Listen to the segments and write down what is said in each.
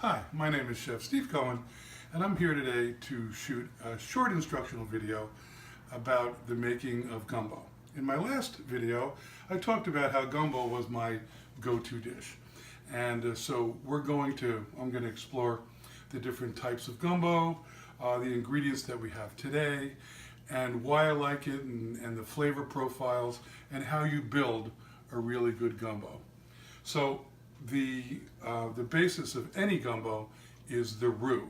Hi, my name is Chef Steve Cohen, and I'm here today to shoot a short instructional video about the making of gumbo. In my last video, I talked about how gumbo was my go-to dish. And so I'm going to explore the different types of gumbo, the ingredients that we have today, and why I like it, and the flavor profiles, and how you build a really good gumbo. So the basis of any gumbo is the roux.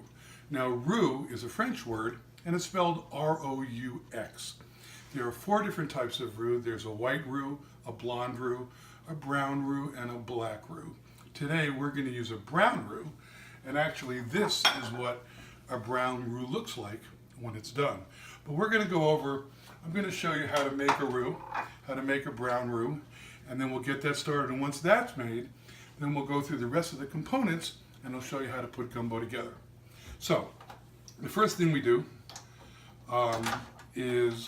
Now, roux is a French word, and it's spelled R-O-U-X. There are 4 different types of roux. There's a white roux, a blonde roux, a brown roux, and a black roux. Today, we're going to use a brown roux, and actually this is what a brown roux looks like when it's done. But we're going to go over, I'm going to show you how to make a roux, how to make a brown roux, and then we'll get that started. And once that's made, then we'll go through the rest of the components and I'll show you how to put gumbo together. So, the first thing we do is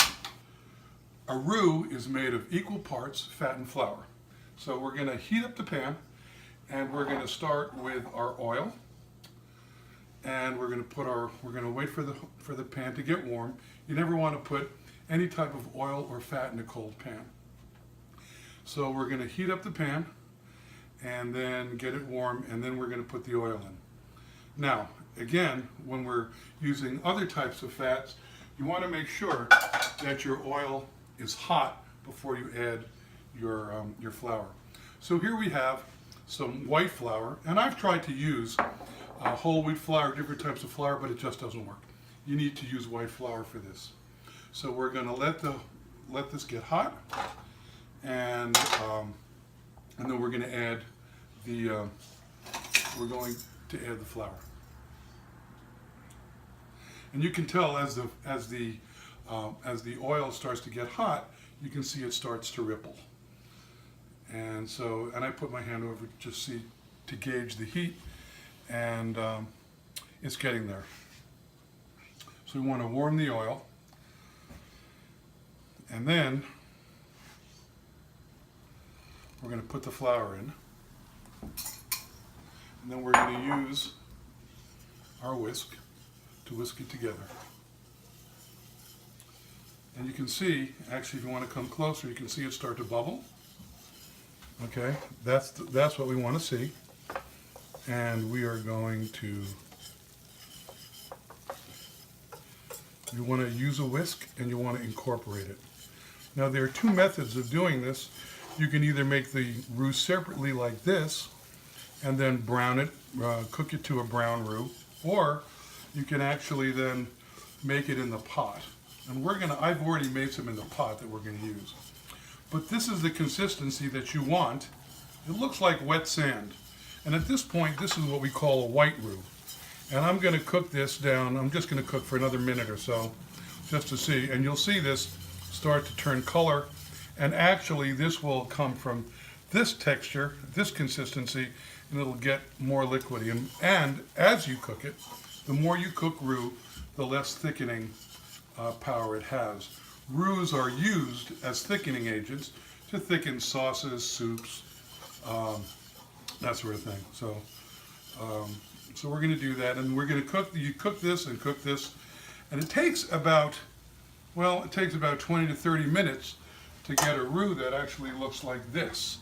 a roux is made of equal parts fat and flour. So we're going to heat up the pan, and we're going to start with our oil, and we're going to wait for the pan to get warm. You never want to put any type of oil or fat in a cold pan. So we're going to heat up the pan and then get it warm, and then we're going to put the oil in. Now, again, when we're using other types of fats, you want to make sure that your oil is hot before you add your flour. So here we have some white flour, and I've tried to use whole wheat flour, different types of flour, but it just doesn't work. You need to use white flour for this. So we're going to let this get hot, and then we're going to add the flour. And you can tell as the oil starts to get hot, you can see it starts to ripple. And I put my hand over just to gauge the heat, and it's getting there. So we want to warm the oil, and then we're going to put the flour in, and then we're going to use our whisk to whisk it together. And you can see, actually, if you want to come closer, you can see it start to bubble. Okay, that's what we want to see. And we are going to, you want to use a whisk and you want to incorporate it. Now, there are 2 methods of doing this. You can either make the roux separately like this and then brown it, cook it to a brown roux, or you can actually then make it in the pot. And I've already made some in the pot that we're going to use. But this is the consistency that you want. It looks like wet sand. And at this point, this is what we call a white roux. And I'm going to cook this down. I'm just going to cook for another minute or so, just to see. And you'll see this start to turn color. And actually, this will come from this texture, this consistency, and it'll get more liquidy. And as you cook it, the more you cook roux, the less thickening power it has. Roux are used as thickening agents to thicken sauces, soups, that sort of thing. So we're going to do that, and we're going to cook. You cook this and cook this, and it takes about 20 to 30 minutes to get a roux that actually looks like this.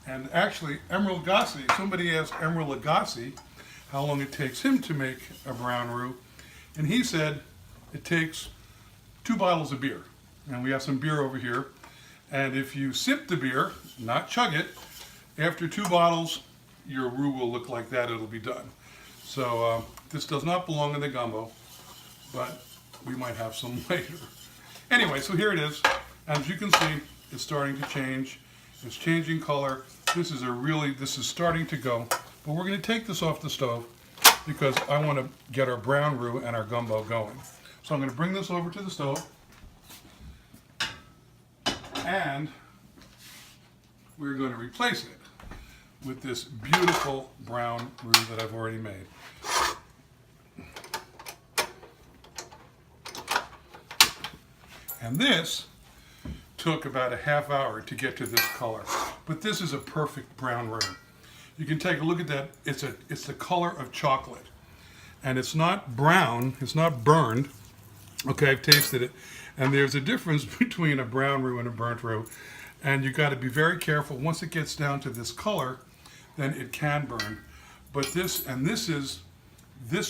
And actually, Emeril Lagasse, somebody asked Emeril Lagasse how long it takes him to make a brown roux, and he said it takes 2 bottles of beer. And we have some beer over here. And if you sip the beer, not chug it, after 2 bottles, your roux will look like that. It'll be done. So this does not belong in the gumbo, but we might have some later. Anyway, so here it is. As you can see, it's starting to change. It's changing color. This is starting to go. But we're going to take this off the stove because I want to get our brown roux and our gumbo going. So I'm going to bring this over to the stove, and we're going to replace it with this beautiful brown roux that I've already made. And this took about a half hour to get to this color, but this is a perfect brown roux. You can take a look at that. It's the color of chocolate. And it's not brown, it's not burned. Okay, I've tasted it. And there's a difference between a brown roux and a burnt roux. And you got to be very careful. Once it gets down to this color, then it can burn. But this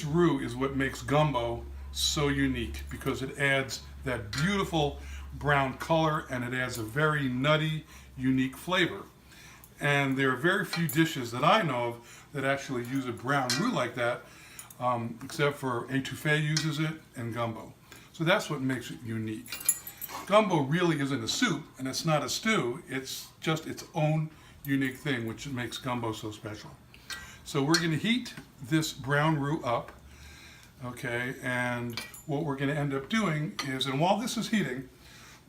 roux is what makes gumbo so unique, because it adds that beautiful brown color and it adds a very nutty, unique flavor. And there are very few dishes that I know of that actually use a brown roux like that, except for etouffee uses it and gumbo. So that's what makes it unique. Gumbo really isn't a soup and it's not a stew, it's just its own unique thing, which makes gumbo so special. So we're going to heat this brown roux up, okay, and what we're going to end up doing is, and while this is heating,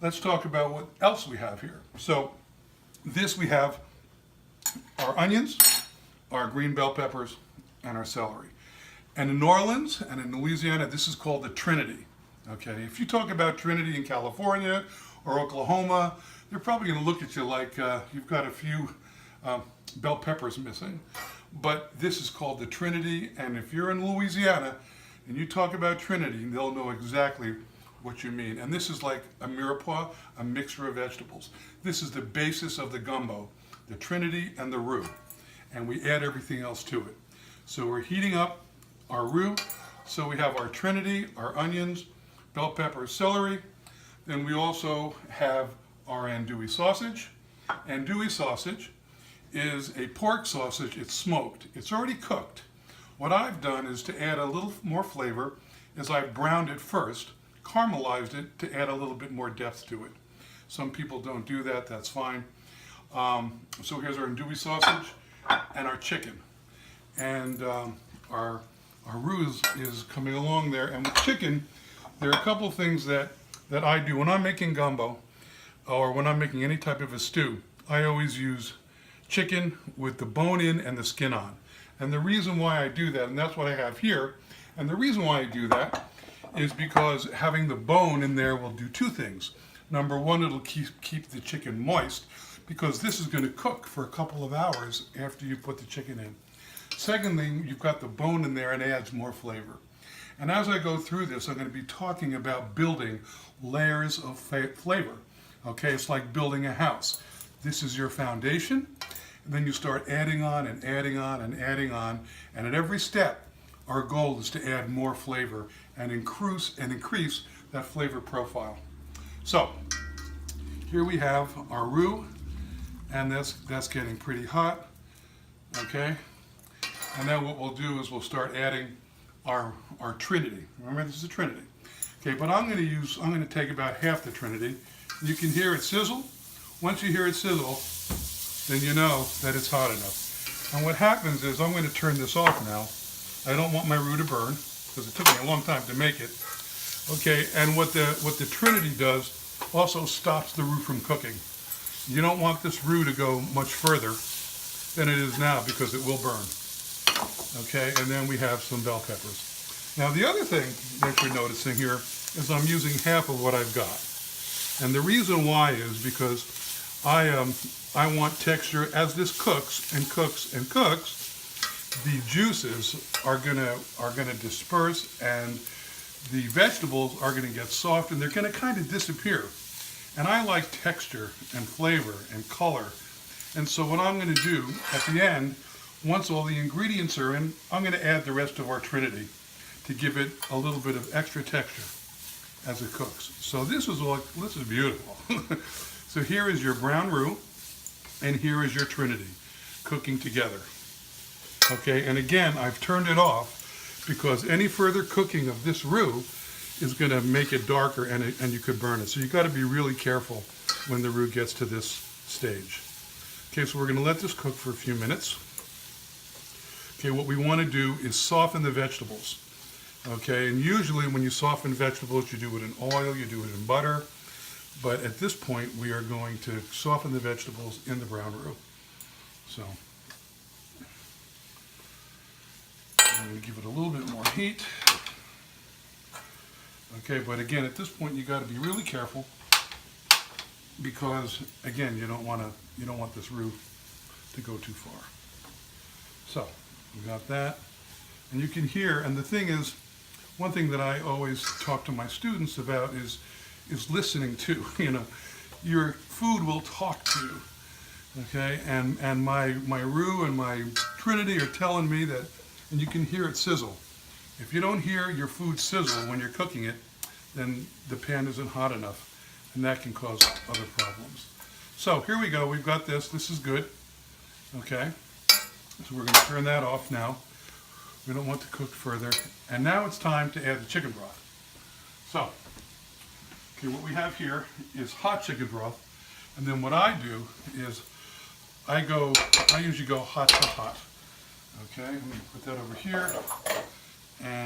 let's talk about what else we have here. So this, we have our onions, our green bell peppers, and our celery. And in New Orleans and in Louisiana, this is called the Trinity. Okay, if you talk about Trinity in California or Oklahoma, they're probably going to look at you like you've got a few bell peppers missing. But this is called the Trinity, and if you're in Louisiana and you talk about Trinity, they'll know exactly what you mean. And this is like a mirepoix, a mixture of vegetables. This is the basis of the gumbo, the Trinity and the roux. And we add everything else to it. So we're heating up our roux. So we have our Trinity, our onions, bell pepper, celery. Then we also have our andouille sausage. Andouille sausage is a pork sausage. It's smoked. It's already cooked. What I've done is to add a little more flavor is I've browned it first, caramelized it to add a little bit more depth to it. Some people don't do that, that's fine. So here's our andouille sausage and our chicken. And our roux is coming along there. And with chicken, there are a couple things that I do. When I'm making gumbo, or when I'm making any type of a stew, I always use chicken with the bone in and the skin on. And the reason why I do that, and that's what I have here, and the reason why I do that is because having the bone in there will do two things. Number one, it'll keep the chicken moist, because this is going to cook for a couple of hours after you put the chicken in. Second thing, you've got the bone in there and it adds more flavor. And as I go through this, I'm going to be talking about building layers of flavor. Okay, it's like building a house. This is your foundation, and then you start adding on and adding on and adding on, and at every step, our goal is to add more flavor and increase that flavor profile. So, here we have our roux, and that's getting pretty hot, okay? And then what we'll do is we'll start adding our Trinity. Remember, this is a Trinity. Okay, but I'm going to take about half the Trinity. You can hear it sizzle. Once you hear it sizzle, then you know that it's hot enough. And what happens is I'm going to turn this off now. I don't want my roux to burn, because it took me a long time to make it. Okay, and what the Trinity does also stops the roux from cooking. You don't want this roux to go much further than it is now, because it will burn. Okay, and then we have some bell peppers. Now the other thing that you're noticing here is I'm using half of what I've got. And the reason why is because I want texture. As this cooks and cooks and cooks, the juices are gonna disperse, and the vegetables are gonna get soft, and they're gonna kind of disappear. And I like texture and flavor and color. And so what I'm gonna do at the end, once all the ingredients are in, I'm gonna add the rest of our Trinity to give it a little bit of extra texture as it cooks. So this is beautiful. So here is your brown roux, and here is your Trinity cooking together. Okay, and again, I've turned it off because any further cooking of this roux is going to make it darker, and you could burn it. So you've got to be really careful when the roux gets to this stage. Okay, so we're going to let this cook for a few minutes. Okay, what we want to do is soften the vegetables. Okay, and usually when you soften vegetables, you do it in oil, you do it in butter. But at this point, we are going to soften the vegetables in the brown roux. So I'm going to give it a little bit more heat. Okay, but again, at this point, you got to be really careful, because again, you don't want this roux to go too far. So we got that. And you can hear, and the thing is, one thing that I always talk to my students about is listening to. You know, your food will talk to you. Okay, and my roux and my Trinity are telling me that, and you can hear it sizzle. If you don't hear your food sizzle when you're cooking it, then the pan isn't hot enough, and that can cause other problems. So here we go, we've got this. This is good. Okay, so we're going to turn that off now. We don't want to cook further. And now it's time to add the chicken broth. So, okay, what we have here is hot chicken broth. And then what I do is I usually go hot to hot. Okay, let me put that over here. And